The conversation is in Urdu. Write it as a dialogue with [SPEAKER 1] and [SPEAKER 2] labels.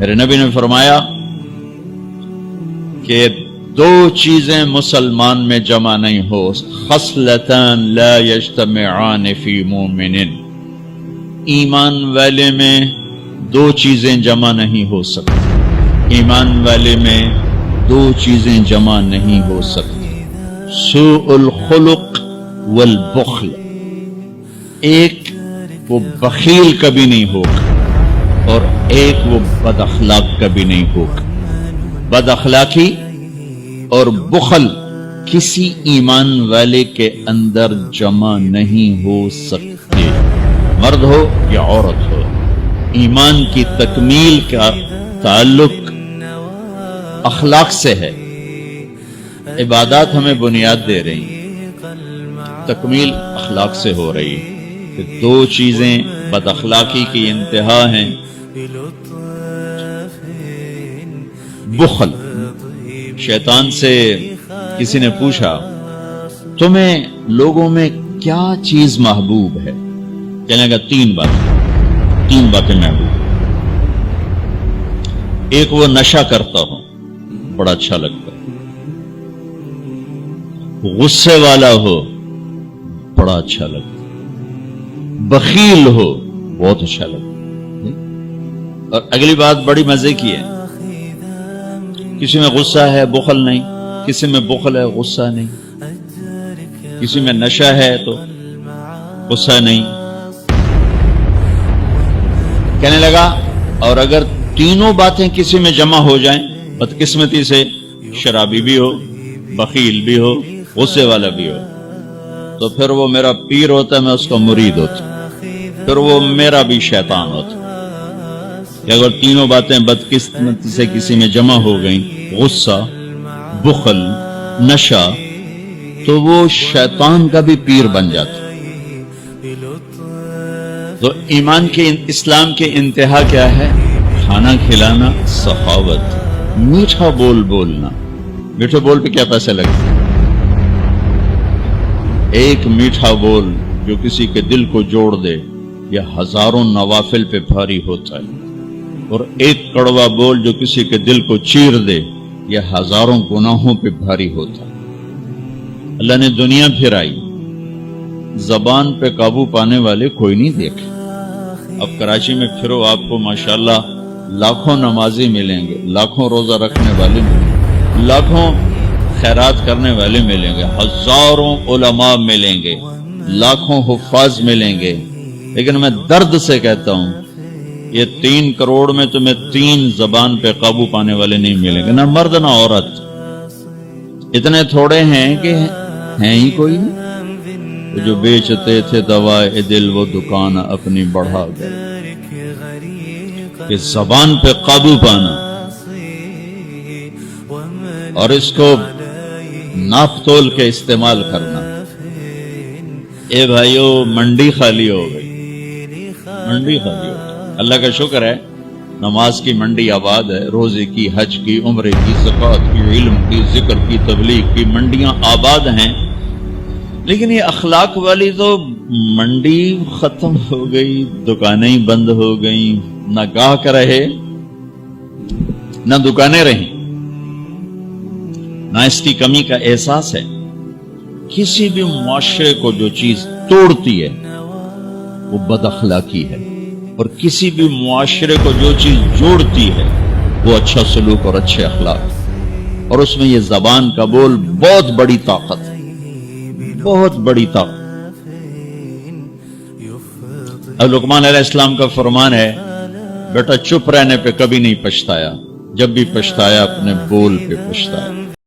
[SPEAKER 1] میرے نبی نے فرمایا کہ دو چیزیں مسلمان میں جمع نہیں ہو، خصلتان لا یجتمعان فی مومن، ایمان والے میں دو چیزیں جمع نہیں ہو سکتی، ایمان والے میں دو چیزیں جمع نہیں ہو سکتی، سوء الخلق والبخل، ایک وہ بخیل کبھی نہیں ہوگا اور ایک وہ بد اخلاق کبھی نہیں ہوگا۔ بد اخلاقی اور بخل کسی ایمان والے کے اندر جمع نہیں ہو سکتے، مرد ہو یا عورت ہو۔ ایمان کی تکمیل کا تعلق اخلاق سے ہے، عبادات ہمیں بنیاد دے رہی ہیں، تکمیل اخلاق سے ہو رہی ہے۔ کہ دو چیزیں بد اخلاقی کی انتہا ہیں، بخل۔ شیطان سے کسی نے پوچھا تمہیں لوگوں میں کیا چیز محبوب ہے؟ کہنے لگا تین باتیں محبوب۔ ایک وہ نشہ کرتا ہو، بڑا اچھا لگتا ہے، غصے والا ہو، بڑا اچھا لگتا ہے، بخیل ہو، بہت اچھا لگتا ہے۔ اور اگلی بات بڑی مزے کی ہے، کسی میں غصہ ہے بخل نہیں، کسی میں بخل ہے غصہ نہیں، کسی میں نشہ ہے تو غصہ نہیں۔ کہنے لگا اور اگر تینوں باتیں کسی میں جمع ہو جائیں، بدقسمتی سے شرابی بھی ہو، بخیل بھی ہو، غصے والا بھی ہو، تو پھر وہ میرا پیر ہوتا ہے، میں اس کا مرید ہوتا، پھر وہ میرا بھی شیطان ہوتا۔ کہ اگر تینوں باتیں بدقسمتی سے کسی میں جمع ہو گئیں، غصہ، بخل، نشہ، تو وہ شیطان کا بھی پیر بن جاتا۔ تو ایمان کے اسلام کے انتہا کیا ہے؟ کھانا کھلانا، سخاوت، میٹھا بول بولنا۔ میٹھے بول پہ کیا پیسے لگتے؟ ایک میٹھا بول جو کسی کے دل کو جوڑ دے یہ ہزاروں نوافل پہ بھاری ہوتا ہے، اور ایک کڑوا بول جو کسی کے دل کو چیر دے یہ ہزاروں گناہوں پہ بھاری ہوتا ہے۔ اللہ نے دنیا پھرائی، زبان پہ قابو پانے والے کوئی نہیں دیکھے۔ اب کراچی میں پھرو، آپ کو ماشاءاللہ لاکھوں نمازی ملیں گے، لاکھوں روزہ رکھنے والے ملیں گے، لاکھوں خیرات کرنے والے ملیں گے، ہزاروں علماء ملیں گے، لاکھوں حفاظ ملیں گے، لیکن میں درد سے کہتا ہوں یہ 3 کروڑ میں تمہیں 3 زبان پہ قابو پانے والے نہیں ملیں گے، نہ مرد نہ عورت۔ اتنے تھوڑے ہیں کہ ہیں ہی کوئی نہیں۔ جو بیچتے تھے دوائے دل وہ دکان اپنی بڑھا گئے۔ کہ زبان پہ قابو پانا اور اس کو ناپ تول کے استعمال کرنا۔ اے بھائیو، منڈی خالی ہو گئی، منڈی خالی ہو گئی۔ اللہ کا شکر ہے نماز کی منڈی آباد ہے، روزے کی، حج کی، عمرے کی، زکوٰۃ کی، علم کی، ذکر کی، تبلیغ کی منڈیاں آباد ہیں، لیکن یہ اخلاق والی تو منڈی ختم ہو گئی، دکانیں بند ہو گئیں، نہ گاہک رہے نہ دکانیں رہیں، نہ اس کی کمی کا احساس ہے۔ کسی بھی معاشرے کو جو چیز توڑتی ہے وہ بد اخلاقی ہے، اور کسی بھی معاشرے کو جو چیز جوڑتی ہے وہ اچھا سلوک اور اچھے اخلاق، اور اس میں یہ زبان کا بول بہت بڑی طاقت ہے، بہت بڑی طاقت۔ اب لقمان علیہ السلام کا فرمان ہے بیٹا چپ رہنے پہ کبھی نہیں پچھتایا، جب بھی پچھتایا اپنے بول پہ پچھتایا۔